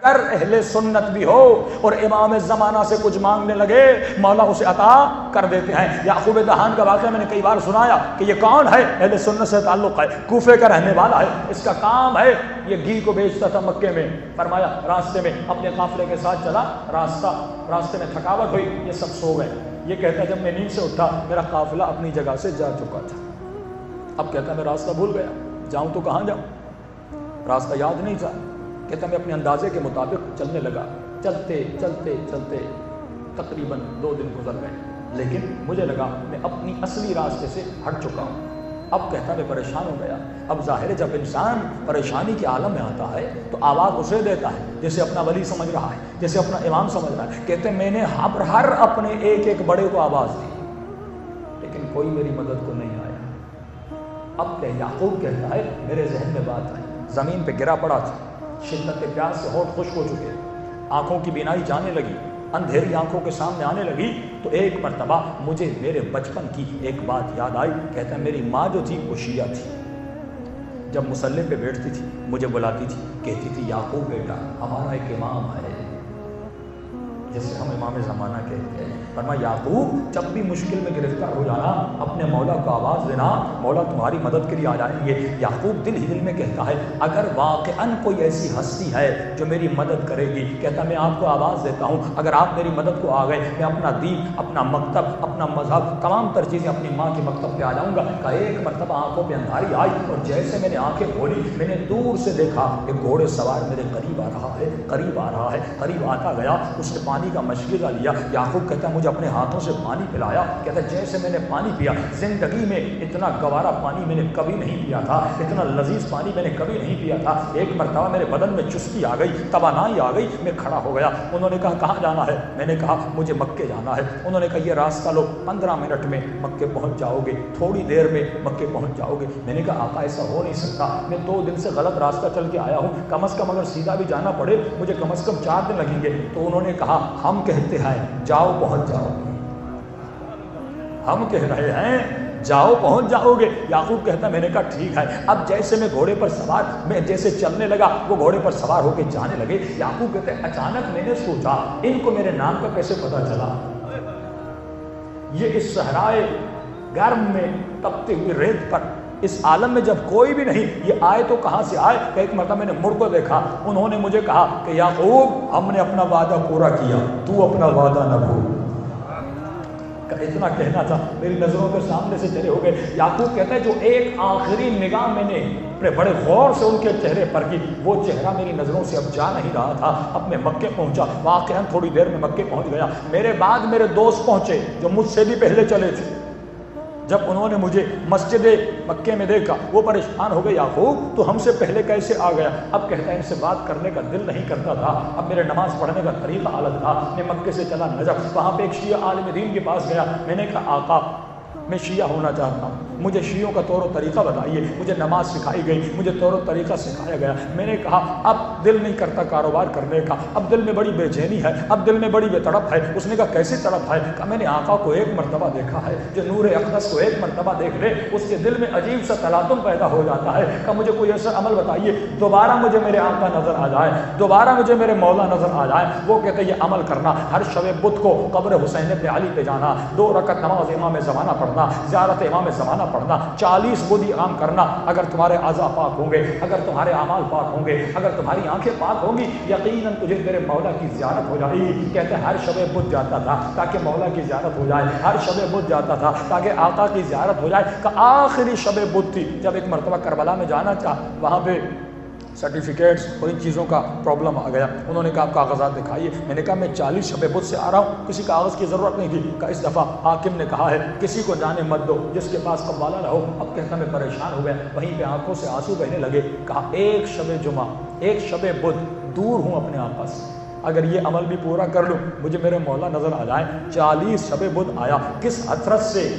اگر اہل سنت بھی ہو اور امام زمانہ سے کچھ مانگنے لگے مولا اسے عطا کر دیتے ہیں۔ یعقوب دہان کا واقعہ میں نے کئی بار سنایا کہ یہ کون ہے، اہل سنت سے تعلق ہے، کوفے کا رہنے والا ہے، اس کا کام ہے یہ گھی کو بیچتا تھا مکے میں۔ فرمایا راستے میں اپنے قافلے کے ساتھ چلا، راستے میں تھکاوٹ ہوئی، یہ سب سو گئے۔ یہ کہتا ہے جب میں نیند سے اٹھا میرا قافلہ اپنی جگہ سے جا چکا تھا۔ اب کہتا ہے میں راستہ بھول گیا، جاؤں تو کہاں جاؤں، راستہ یاد نہیں تھا۔ کہتا میں اپنے اندازے کے مطابق چلنے لگا، چلتے چلتے چلتے تقریباً 2 دن گزر گئے، لیکن مجھے لگا میں اپنی اصلی راستے سے ہٹ چکا ہوں۔ اب کہتا میں پریشان ہو گیا۔ اب ظاہر ہے جب انسان پریشانی کے عالم میں آتا ہے تو آواز اسے دیتا ہے جیسے اپنا ولی سمجھ رہا ہے، جیسے اپنا امام سمجھ رہا ہے۔ کہتے میں نے ہر اپنے ایک ایک بڑے کو آواز دی، لیکن کوئی میری مدد کو نہیں آیا۔ اب کہ یعقوب کہتا ہے میرے ذہن میں بات آئی، زمین پہ گرا پڑا تھا، شدت پیاس سے ہونٹ خشک ہو چکے، آنکھوں کی بینائی جانے لگی، اندھیری آنکھوں کے سامنے آنے لگی۔ تو ایک مرتبہ مجھے میرے بچپن کی ایک بات یاد آئی۔ کہتا ہے میری ماں جو تھی وہ شیعہ تھی، جب مصلی پہ بیٹھتی تھی مجھے بلاتی تھی، کہتی تھی یعقوب بیٹا ہمارا ایک امام ہے، جسے ہم امام زمانہ کہتے ہیں۔ فرمایا یعقوب جب بھی مشکل میں گرفتار ہو جانا اپنے مولا کو آواز دینا، مولا تمہاری مدد کے لیے آ جائیں گے۔ یعقوب دل ہی دل میں کہتا ہے اگر واقعاً کوئی ایسی ہستی ہے جو میری مدد کرے گی، کہتا میں آپ کو آواز دیتا ہوں، اگر آپ میری مدد کو آ گئے میں اپنا دین، اپنا مکتب، اپنا مذہب، تمام تر چیزیں اپنی ماں کے مکتب پہ آ جاؤں گا۔ کہ ایک مرتبہ آنکھوں پہ اندھاری آئی اور جیسے میں نے آنکھیں کھولی میں نے دور سے دیکھا ایک گھوڑے سوار میرے قریب آ رہا ہے، قریب آ رہا ہے، قریب آتا گیا۔ اس نے پانی کا مشغلہ لیا۔ یعقوب کہتا ہے مجھے اپنے ہاتھوں سے پانی پلایا۔ کہتا ہے جیسے میں نے پانی پیا، زندگی میں اتنا گوارا پانی میں نے کبھی نہیں پیا تھا، اتنا لذیذ پانی میں نے کبھی نہیں پیا تھا۔ ایک مرتبہ میرے بدن میں چستی آ گئی، توانائی آ گئی، میں کھڑا ہو گیا۔ انہوں نے کہا کہاں جانا ہے؟ میں نے کہا مجھے مکے جانا ہے۔ انہوں نے کہا یہ راستہ لو، 15 منٹ میں مکے پہنچ جاؤ گے، تھوڑی دیر میں مکے پہنچ جاؤ گے۔ میں نے کہا آقا ایسا ہو نہیں سکتا، میں 2 دن سے غلط راستہ چل کے آیا ہوں، کم از کم اگر سیدھا بھی جانا پڑے مجھے کم از کم 4 دن لگیں گے۔ تو انہوں نے کہا ہم کہتے ہیں جاؤ پہنچ جاؤ گے، ہم کہہ رہے ہیں جاؤ پہنچ جاؤ گے۔ یعقوب کہتا میں نے کہا ٹھیک ہے۔ اب جیسے میں گھوڑے پر سوار، میں جیسے چلنے لگا وہ گھوڑے پر سوار ہو کے جانے لگے۔ یعقوب کہتے ہیں اچانک میں نے سوچا ان کو میرے نام کا کیسے پتا چلا؟ یہ اس صحرائے گرم میں تپتے ہوئے ریت پر، اس عالم میں جب کوئی بھی نہیں، یہ آئے تو کہاں سے آئے؟ کہ ایک مرتبہ میں نے مڑ کو دیکھا، انہوں نے مجھے کہا کہ یعقوب ہم نے اپنا وعدہ پورا کیا، تو اپنا وعدہ نہ بھول۔ اتنا کہنا تھا، میری نظروں کے سامنے سے چلے ہو گئے۔ یعقوب کہتا ہے جو ایک آخری نگاہ میں نے اپنے بڑے غور سے ان کے چہرے پر کی، وہ چہرہ میری نظروں سے اب جا نہیں رہا تھا۔ اب میں مکے پہنچا، واقعاً تھوڑی دیر میں مکے پہنچ گیا۔ میرے بعد میرے دوست پہنچے جو مجھ سے بھی پہلے چلے تھے۔ جب انہوں نے مجھے مسجد مکے میں دیکھا وہ پریشان ہو گئے، یعقوب تو ہم سے پہلے کیسے آ گیا؟ اب کہتا ہے ان سے بات کرنے کا دل نہیں کرتا تھا، اب میرے نماز پڑھنے کا طریقہ الگ تھا۔ میں مکے سے چلا نجف، وہاں پہ ایک شیعہ عالم دین کے پاس گیا۔ میں نے کہا آقا میں شیعہ ہونا چاہتا ہوں، مجھے شیعوں کا طور و طریقہ بتائیے۔ مجھے نماز سکھائی گئی، مجھے طور و طریقہ سکھایا گیا۔ میں نے کہا اب دل نہیں کرتا کاروبار کرنے کا، اب دل میں بڑی بے چینی ہے، اب دل میں بڑی بے تڑپ ہے۔ اس نے کہا کیسی تڑپ ہے؟ کہا میں نے آقا کو ایک مرتبہ دیکھا ہے، جو نور اقدس کو ایک مرتبہ دیکھ لے اس کے دل میں عجیب سا تلاطم پیدا ہو جاتا ہے۔ کہا مجھے کوئی ایسا عمل بتائیے دوبارہ مجھے میرے آقا نظر آ جائے، دوبارہ مجھے میرے مولا نظر آ جائے۔ وہ کہتے یہ عمل کرنا، ہر شب بدھ کو قبر حسین ابن علی پہ جانا، 2 رکعت نماز امام زمانہ پڑھنا، زیارت امام زمانہ پڑھنا، 40 بدھی عام کرنا۔ اگر تمہارے اعضاء پاک ہوں گے، اگر تمہارے اعمال پاک ہوں گے، اگر تمہاری آنکھیں پاک ہوں گی، یقیناً تجھے تیرے مولا کی زیارت ہو جائے گی۔ کہتے ہیں ہر شب بدھ جاتا تھا تاکہ مولا کی زیارت ہو جائے، ہر شب بدھ جاتا تھا تاکہ آقا کی زیارت ہو جائے۔ کہ آخری شب بدھ تھی جب ایک مرتبہ کربلا میں جانا چاہ، وہاں پہ سرٹیفکیٹس اور ان چیزوں کا پرابلم آ گیا۔ انہوں نے کہا آپ کاغذات دکھائیے۔ میں نے کہا میں 40 شب بدھ سے آ رہا ہوں، کسی کاغذ کی ضرورت نہیں تھی۔ کہ اس دفعہ حاکم نے کہا ہے کسی کو جانے مت دو جس کے پاس قوالا نہ ہو۔ اب کہتا میں پریشان ہو گیا، وہیں پہ آنکھوں سے آنسو بہنے لگے۔ کہا ایک شب جمعہ، ایک شب بدھ دور ہوں اپنے آقا سے، اگر یہ عمل بھی پورا کر لوں مجھے میرے مولا نظر آ جائے۔ 40 شب بدھ آیا، کس حسرت سے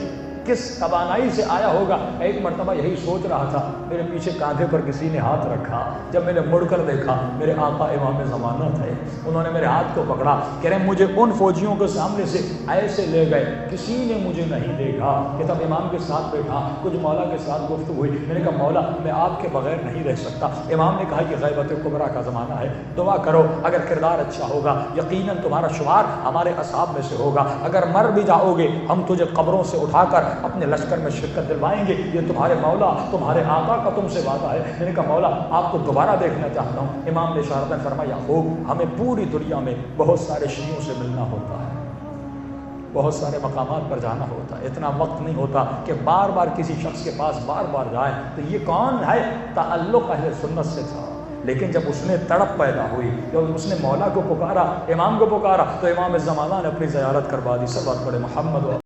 کس توانائی سے آیا ہوگا۔ ایک مرتبہ یہی سوچ رہا تھا، میرے پیچھے کاندھے پر کسی نے ہاتھ رکھا، جب میں نے مڑ کر دیکھا میرے آقا امام زمانہ تھے، انہوں نے میرے ہاتھ کو پکڑا، کہہ رہے مجھے ان فوجیوں کے سامنے سے ایسے لے گئے، کسی نے مجھے نہیں دیکھا کہ تب امام کے ساتھ بیٹھا، کچھ مولا کے ساتھ گفتگو ہوئی، میں نے کہا مولا میں آپ کے بغیر نہیں رہ سکتا۔ امام نے کہا یہ غیبت کبریٰ کا زمانہ ہے، دعا کرو، اگر کردار اچھا ہوگا یقیناً تمہارا شمار ہمارے اصحاب میں سے ہوگا، اگر مر بھی جاؤ گے ہم تجھے قبروں سے اٹھا کر اپنے لشکر میں شرکت دلوائیں گے، یہ تمہارے مولا تمہارے آقا کا تم سے وعدہ ہے۔ میں نے کہا مولا آپ کو دوبارہ دیکھنا چاہتا ہوں۔ امام نے اشارتاً فرمایا خوب، ہمیں پوری دنیا میں بہت سارے شیعوں سے ملنا ہوتا ہے، بہت سارے مقامات پر جانا ہوتا ہے، اتنا وقت نہیں ہوتا کہ بار بار کسی شخص کے پاس بار بار جائیں۔ تو یہ کون ہے؟ تعلق اہل سنت سے تھا، لیکن جب اس نے تڑپ پیدا ہوئی، جب اس نے مولا کو پکارا، امام کو پکارا، تو امام زمانہ نے اپنی زیارت کروا دی۔ سب بات پڑے محمد